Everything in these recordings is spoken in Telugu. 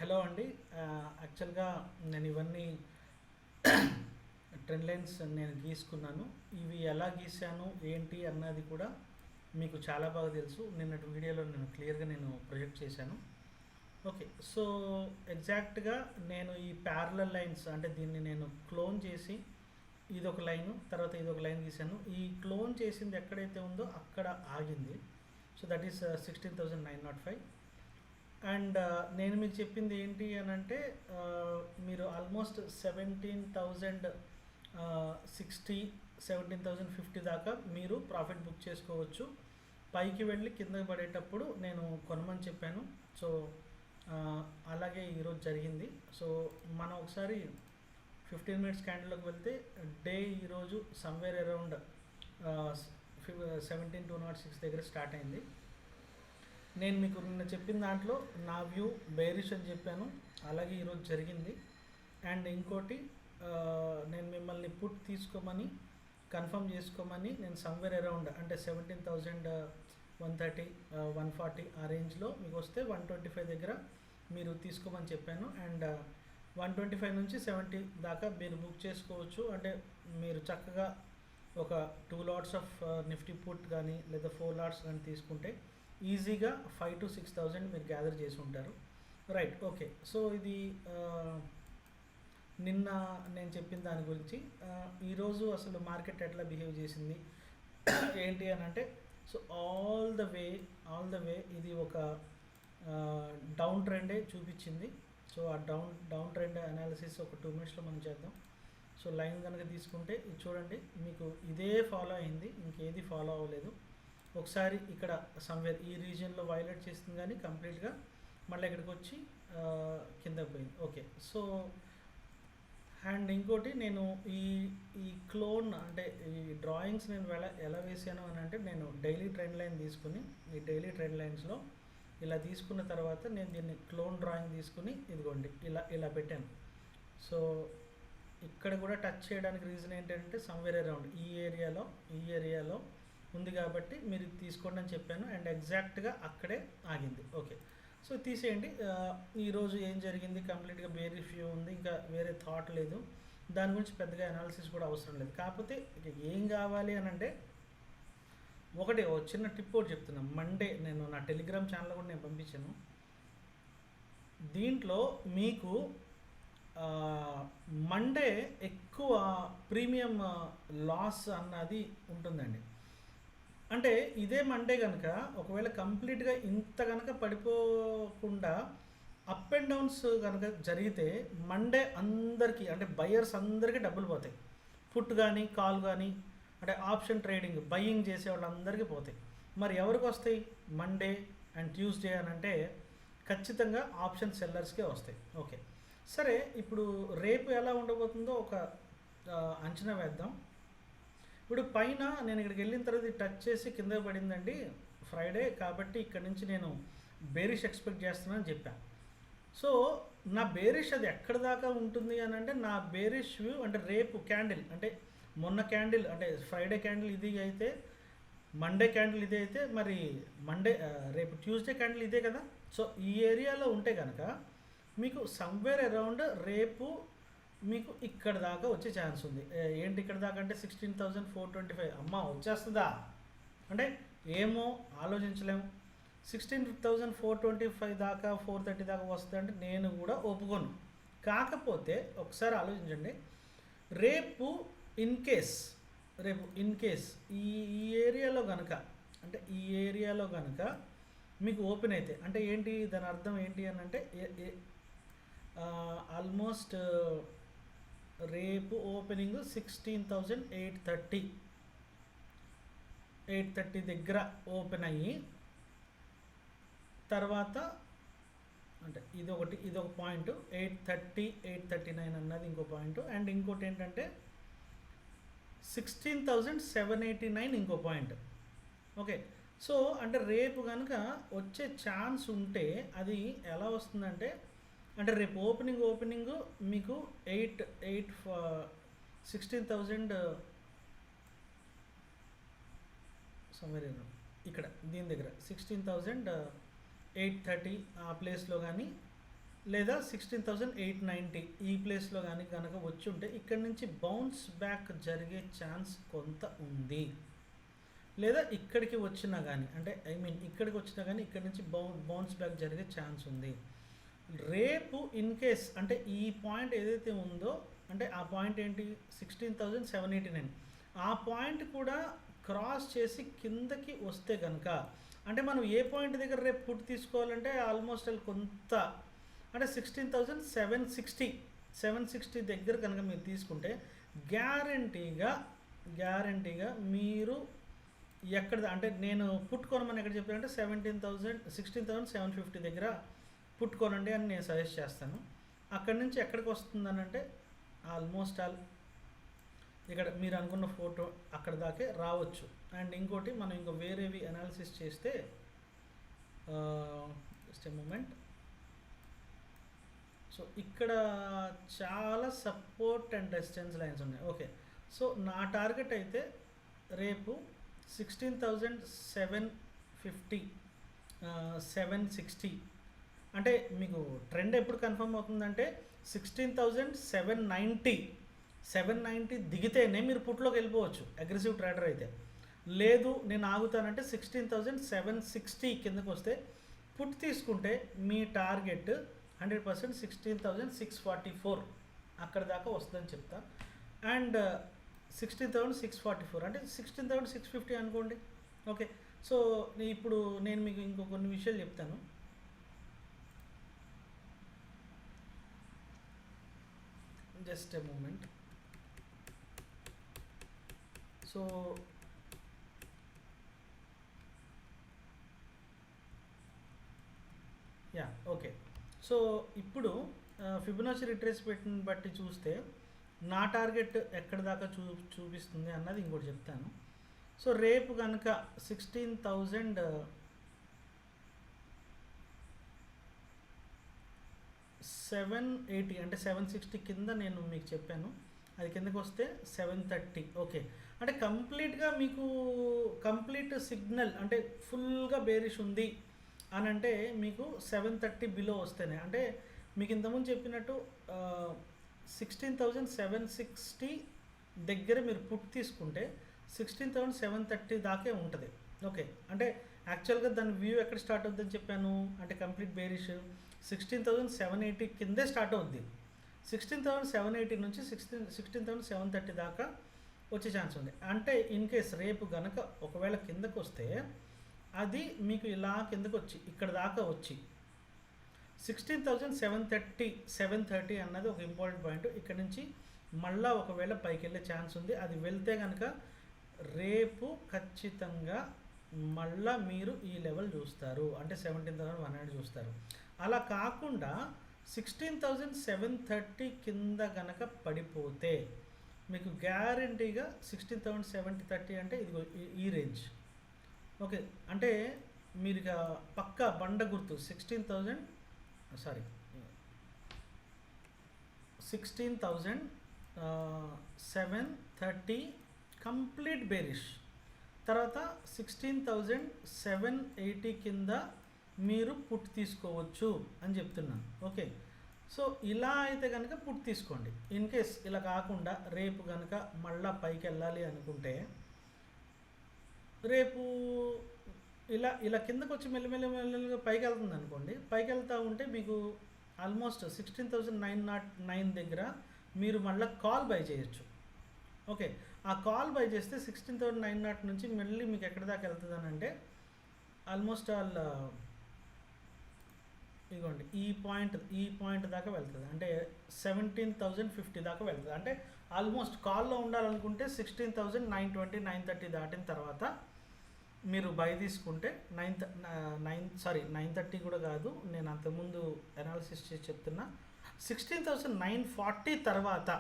హలో అండి. యాక్చువల్గా నేను ఇవన్నీ ట్రెండ్ లైన్స్ నేను గీసుకున్నాను. ఇవి ఎలా గీసాను ఏంటి అన్నది కూడా మీకు చాలా బాగా తెలుసు. నిన్నటి వీడియోలో నేను క్లియర్గా ప్రొజెక్ట్ చేశాను. ఓకే, సో ఎగ్జాక్ట్గా నేను ఈ ప్యారలల్ లైన్స్ అంటే దీన్ని నేను క్లోన్ చేసి ఇదొక లైను తర్వాత ఇదొక లైన్ గీసాను. ఈ క్లోన్ చేసింది ఎక్కడైతే ఉందో అక్కడ ఆగింది. So that is 16,905. అండ్ నేను మీకు చెప్పింది ఏంటి అని అంటే మీరు ఆల్మోస్ట్ 17,060 17,050 దాకా మీరు ప్రాఫిట్ బుక్ చేసుకోవచ్చు. పైకి వెళ్ళి కిందకి పడేటప్పుడు నేను కొనమని చెప్పాను. సో అలాగే ఈరోజు జరిగింది. సో మనం ఒకసారి 15 మినిట్స్ క్యాండిల్లోకి వెళ్తే డే ఈరోజు సమ్వేర్ అరౌండ్ 17,206 దగ్గర స్టార్ట్ అయింది. నేను మీకు నిన్న చెప్పిన దాంట్లో నా వ్యూ బేరిష్ అని చెప్పాను, అలాగే ఈరోజు జరిగింది. అండ్ ఇంకోటి నేను మిమ్మల్ని పుట్ తీసుకోమని కన్ఫర్మ్ చేసుకోమని నేను సమ్వేర్ అరౌండ్ అంటే 17,130 140 ఆ రేంజ్లో మీకు వస్తే 125 దగ్గర మీరు తీసుకోమని చెప్పాను. అండ్ 125 నుంచి 70 దాకా మీరు బుక్ చేసుకోవచ్చు. అంటే మీరు చక్కగా ఒక 2 లాట్స్ ఆఫ్ నిఫ్టీ పుట్ కానీ లేదా 4 లాట్స్ కానీ తీసుకుంటే ఈజీగా 5,000 to 6,000 మీరు గ్యాదర్ చేసి ఉంటారు. Right, okay. సో ఇది నిన్న నేను చెప్పిన దాని గురించి. ఈరోజు అసలు మార్కెట్ ఎట్లా బిహేవ్ చేసింది ఏంటి అని అంటే, సో ఆల్ ద వే ఇది ఒక డౌన్ ట్రెండే చూపించింది. సో ఆ డౌన్ ట్రెండ్ అనాలిసిస్ ఒక 2 మినిట్స్లో మనం చేద్దాం. సో లైన్ కనుక తీసుకుంటే ఇది చూడండి, మీకు ఇదే ఫాలో అయింది, ఇంకేది ఫాలో అవ్వలేదు. ఒకసారి ఇక్కడ సమ్వేర్ ఈ రీజియన్లో వైలేట్ చేస్తుంది కానీ కంప్లీట్గా మళ్ళీ ఇక్కడికి వచ్చి కింద పోయింది. ఓకే, సో అండ్ ఇంకోటి నేను ఈ క్లోన్ అంటే ఈ డ్రాయింగ్స్ నేను ఎలా వేసాను అని అంటే, నేను డైలీ ట్రెండ్ లైన్ తీసుకుని ఈ డైలీ ట్రెండ్ లైన్స్లో ఇలా తీసుకున్న తర్వాత నేను దీన్ని క్లోన్ డ్రాయింగ్ తీసుకుని ఇదిగోండి ఇలా పెట్టాను. సో ఇక్కడ కూడా టచ్ చేయడానికి రీజన్ ఏంటంటే సమ్వేర్ అరౌండ్ ఈ ఏరియాలో ఉంది కాబట్టి మీరు తీసుకోండి అని చెప్పాను. అండ్ ఎగ్జాక్ట్గా అక్కడే ఆగింది. ఓకే, సో తీసేయండి. ఈరోజు ఏం జరిగింది, కంప్లీట్గా బేరిష్ వ్యూ ఉంది, ఇంకా వేరే థాట్ లేదు, దాని గురించి పెద్దగా అనాలిసిస్ కూడా అవసరం లేదు. కాకపోతే ఇక ఏం కావాలి అని అంటే ఒకటి చిన్న టిప్ ఒకటి చెప్తున్నాను. మండే నేను నా టెలిగ్రామ్ ఛానల్ కూడా నేను పంపించాను. దీంట్లో మీకు మండే ఎక్కువ ప్రీమియం లాస్ అన్నది ఉంటుందండి. అంటే ఇదే మండే కనుక ఒకవేళ కంప్లీట్గా ఇంత కనుక పడిపోకుండా అప్ అండ్ డౌన్స్ కనుక జరిగితే మండే అందరికీ అంటే బయర్స్ అందరికీ డబ్బులు పోతాయి. పుట్ కానీ కాల్ కానీ అంటే ఆప్షన్ ట్రేడింగ్ బయ్యింగ్ చేసే వాళ్ళందరికీ పోతాయి. మరి ఎవరికి వస్తాయి మండే అండ్ ట్యూస్డే అని అంటే ఖచ్చితంగా ఆప్షన్ సెల్లర్స్కే వస్తాయి. ఓకే, సరే, ఇప్పుడు రేపు ఎలా ఉండబోతుందో ఒక అంచనా వేద్దాం. ఇప్పుడు పైన నేను ఇక్కడికి వెళ్ళిన తర్వాత టచ్ చేసి కింద పడిందండి ఫ్రైడే, కాబట్టి ఇక్కడ నుంచి నేను బేరిష్ ఎక్స్పెక్ట్ చేస్తున్నాను అని చెప్పాను. సో నా బేరిష్ అది ఎక్కడ దాకా ఉంటుంది అని అంటే, నా బేరిష్ వ్యూ అంటే రేపు క్యాండిల్ అంటే మొన్న క్యాండిల్ అంటే ఫ్రైడే క్యాండిల్ ఇది అయితే, మండే క్యాండిల్ ఇదే అయితే, మరి రేపు ట్యూస్డే క్యాండిల్ ఇదే కదా. సో ఈ ఏరియాలో ఉంటే కనుక మీకు సమ్వేర్ అరౌండ్ రేపు మీకు ఇక్కడ దాకా వచ్చే ఛాన్స్ ఉంది. ఏంటి ఇక్కడ దాకా అంటే 16,425. అమ్మ వచ్చేస్తుందా అంటే ఏమో ఆలోచించలేము. 16,425 దాకా 430 దాకా వస్తుంది అంటే నేను కూడా ఒప్పుకోను. కాకపోతే ఒకసారి ఆలోచించండి, రేపు ఇన్ కేస్ ఈ ఏరియాలో కనుక అంటే ఈ ఏరియాలో కనుక మీకు ఓపెన్ అయితే అంటే ఏంటి దాని అర్థం ఏంటి అని అంటే ఆల్మోస్ట్ రేపు ఓపెనింగ్ 16,830 దగ్గర ఓపెన్ అయ్యి తర్వాత అంటే ఇదొక పాయింట్ 830 839 అన్నది ఇంకో పాయింట్. అండ్ ఇంకోటి ఏంటంటే 16,789 ఇంకో పాయింట్. ఓకే, సో అంటే రేపు కనుక వచ్చే ఛాన్స్ ఉంటే అది ఎలా వస్తుందంటే, అంటే రేపు ఓపెనింగ్ మీకు 16,000 సమ్వేర్ ఇక్కడ దీని దగ్గర 16,830 ఆ ప్లేస్లో కానీ లేదా 16,890 ఈ ప్లేస్లో కానీ కనుక వచ్చి ఉంటే ఇక్కడ నుంచి బౌన్స్ బ్యాక్ జరిగే ఛాన్స్ కొంత ఉంది. లేదా ఇక్కడికి వచ్చినా కానీ, అంటే ఐ మీన్ ఇక్కడికి వచ్చినా కానీ ఇక్కడ నుంచి బౌన్స్ బ్యాక్ జరిగే ఛాన్స్ ఉంది. రేపు ఇన్ కేస్ అంటే ఈ పాయింట్ ఏదైతే ఉందో, అంటే ఆ పాయింట్ ఏంటి 16,789, ఆ పాయింట్ కూడా క్రాస్ చేసి కిందకి వస్తే కనుక, అంటే మనం ఏ పాయింట్ దగ్గర రేపు పుట్ తీసుకోవాలంటే ఆల్మోస్ట్ కొంత, అంటే 16,760 దగ్గర కనుక మీరు తీసుకుంటే గ్యారంటీగా మీరు ఎక్కడ, అంటే నేను పుట్ కొనమని ఎక్కడ చెప్పానంటే 16,750 దగ్గర పుట్ కొనండి అని నేను సజెస్ట్ చేస్తాను. అక్కడి నుంచి ఎక్కడికి వస్తుందనంటే ఆల్మోస్ట్ ఇక్కడ మీరు అనుకున్న ఫోటో అక్కడ దాకే రావచ్చు. అండ్ ఇంకోటి మనం ఇంకా వేరేవి అనాలిసిస్ చేస్తే జస్ట్ ఎ మూమెంట్. సో ఇక్కడ చాలా సపోర్ట్ అండ్ రెసిస్టెన్స్ లైన్స్ ఉన్నాయి. ఓకే, సో నా టార్గెట్ అయితే రేపు 16,750 760, అంటే మీకు ట్రెండ్ ఎప్పుడు కన్ఫర్మ్ అవుతుందంటే 16,790 దిగితేనే మీరు పుట్లోకి వెళ్ళిపోవచ్చు అగ్రెసివ్ ట్రేడర్ అయితే. లేదు నేను ఆగుతానంటే 16,760 కిందకు వస్తే పుట్ తీసుకుంటే మీ టార్గెట్ 100% 16,644 అక్కడ దాకా వస్తుందని చెప్తా. అండ్ 16,644 అంటే 16,650 అనుకోండి. ఓకే, సో ఇప్పుడు నేను మీకు ఇంకో కొన్ని విషయాలు చెప్తాను. Just a moment. So yeah okay, so ఇప్పుడు ఫిబొనాచి రిట్రేస్మెంట్ని బట్టి చూస్తే నా టార్గెట్ ఎక్కడ దాకా చూపిస్తుంది అన్నది ఇంకోటి చెప్తాను. సో రేపు కనుక 16,780 అంటే 760 కింద నేను మీకు చెప్పాను, అది కిందకి వస్తే 730. ఓకే, అంటే కంప్లీట్గా మీకు కంప్లీట్ సిగ్నల్ అంటే ఫుల్గా బేరిష్ ఉంది అని అంటే మీకు 730 బిలో వస్తేనే, అంటే మీకు ఇంతకుముందు చెప్పినట్టు 16,760 దగ్గర మీరు పుట్ తీసుకుంటే 16,730 దాకే ఉంటుంది. ఓకే, అంటే యాక్చువల్గా దాని వ్యూ ఎక్కడ స్టార్ట్ అవుతుందని చెప్పాను అంటే కంప్లీట్ బేరిష్ 16,780 కిందే స్టార్ట్ అవుద్ది. 16,780 నుంచి 16,730 దాకా వచ్చే ఛాన్స్ ఉంది. అంటే ఇన్ కేస్ రేపు గనక ఒకవేళ కిందకు వస్తే అది మీకు ఇలా కిందకు వచ్చి ఇక్కడ దాకా వచ్చి 16,730 అన్నది ఒక ఇంపార్టెంట్ పాయింట్. ఇక్కడ నుంచి మళ్ళీ ఒకవేళ పైకి వెళ్ళే ఛాన్స్ ఉంది. అది వెళ్తే కనుక రేపు ఖచ్చితంగా మళ్ళీ మీరు ఈ లెవెల్ చూస్తారు, అంటే 17,100 చూస్తారు. అలా కాకుండా 16,730 కింద కనుక పడిపోతే మీకు గ్యారంటీగా 16,730 అంటే ఇదిగో ఈ రేంజ్. ఓకే, అంటే మీరు ఇక పక్కా బండ గుర్తు 16,730 కంప్లీట్ బేరిష్, తర్వాత 16,780 కింద మీరు పుట్ తీసుకోవచ్చు అని చెప్తున్నాను. ఓకే, సో ఇలా అయితే కనుక పుట్ తీసుకోండి. ఇన్ కేస్ ఇలా కాకుండా రేపు కనుక మళ్ళా పైకి వెళ్ళాలి అనుకుంటే రేపు ఇలా ఇలా కిందకు వచ్చి మెల్లమెల్లగా పైకి వెళ్తుంది అనుకోండి. పైకి వెళ్తూ ఉంటే మీకు ఆల్మోస్ట్ 16,909 దగ్గర మీరు మళ్ళీ కాల్ బై చేయొచ్చు. ఓకే, ఆ కాల్ బై చేస్తే 16,900 నుంచి మళ్ళీ మీకు ఎక్కడి దాకా వెళ్తుంది అని అంటే ఆల్మోస్ట్ ఇదిగోండి ఈ పాయింట్ దాకా వెళ్తుంది, అంటే 17,050 దాకా వెళ్తుంది. అంటే ఆల్మోస్ట్ కాల్లో ఉండాలనుకుంటే 16,920 930 దాటిన తర్వాత మీరు బై తీసుకుంటే 930 కూడా కాదు, నేను అంతకుముందు అనాలిసిస్ చేసి చెప్తున్నా 16,940 తర్వాత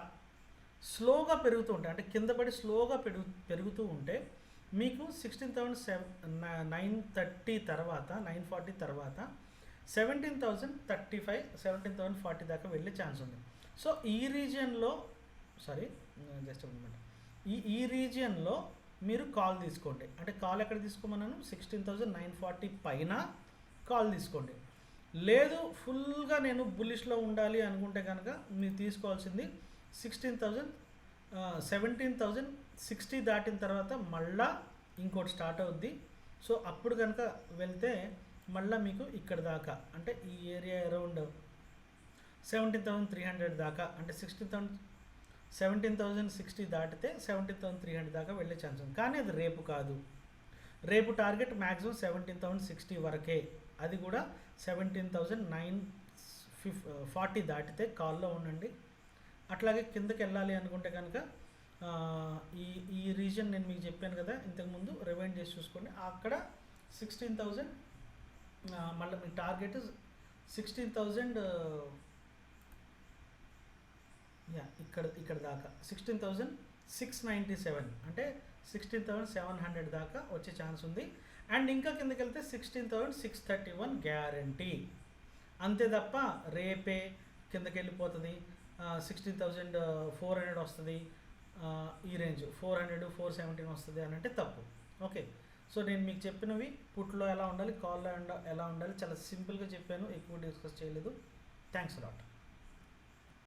స్లోగా పెరుగుతూ ఉంటాయి, అంటే కింద పడి స్లోగా పెరుగుతూ ఉంటే మీకు 16,930 తర్వాత 940 తర్వాత 17,035 17,040 దాకా వెళ్ళే ఛాన్స్ ఉంది. సో ఈ రీజియన్లో ఈ రీజియన్లో మీరు కాల్ తీసుకోండి. అంటే కాల్ ఎక్కడ తీసుకోమన్నాను 16,940 పైన కాల్ తీసుకోండి. లేదు ఫుల్గా నేను బుల్లిష్లో ఉండాలి అనుకుంటే కనుక మీరు తీసుకోవాల్సింది 16,000, 17,060 దాటిన తర్వాత మళ్ళా ఇంకోటి స్టార్ట్ అవుద్ది. సో అప్పుడు కనుక వెళ్తే మళ్ళీ మీకు ఇక్కడ దాకా అంటే ఈ ఏరియా అరౌండ్ 17,300 దాకా అంటే 17,060 దాటితే 17,300 దాకా వెళ్ళే ఛాన్స్ ఉంది. కానీ అది రేపు కాదు, రేపు టార్గెట్ మ్యాక్సిమం 17,060 వరకే. అది కూడా 17,940 దాటితే కాల్లో ఉండండి. అట్లాగే కిందకి వెళ్ళాలి అనుకుంటే కనుక ఈ ఈ రీజన్ నేను మీకు చెప్పాను కదా ఇంతకుముందు, రివైండ్ చేసి చూసుకోండి. అక్కడ 16,000 మళ్ళీ మీ టార్గెట్ 16,000 ఇక్కడ దాకా 16,697 అంటే 16,700 దాకా వచ్చే ఛాన్స్ ఉంది. అండ్ ఇంకా కిందకి వెళ్తే 16,631 గ్యారంటీ. అంతే తప్ప రేపే కిందకి వెళ్ళిపోతుంది 16,400 వస్తుంది, ఈ రేంజ్ 400 417 వస్తుంది అని అంటే తప్పు. ఓకే, సో నేను మీకు చెప్పినవి పుట్లో ఎలా ఉండాలి, కాల్లో ఎలా ఉండాలి చాలా సింపుల్గా చెప్పాను, ఎక్కువ డిస్కస్ చేయలేదు. Thanks a lot.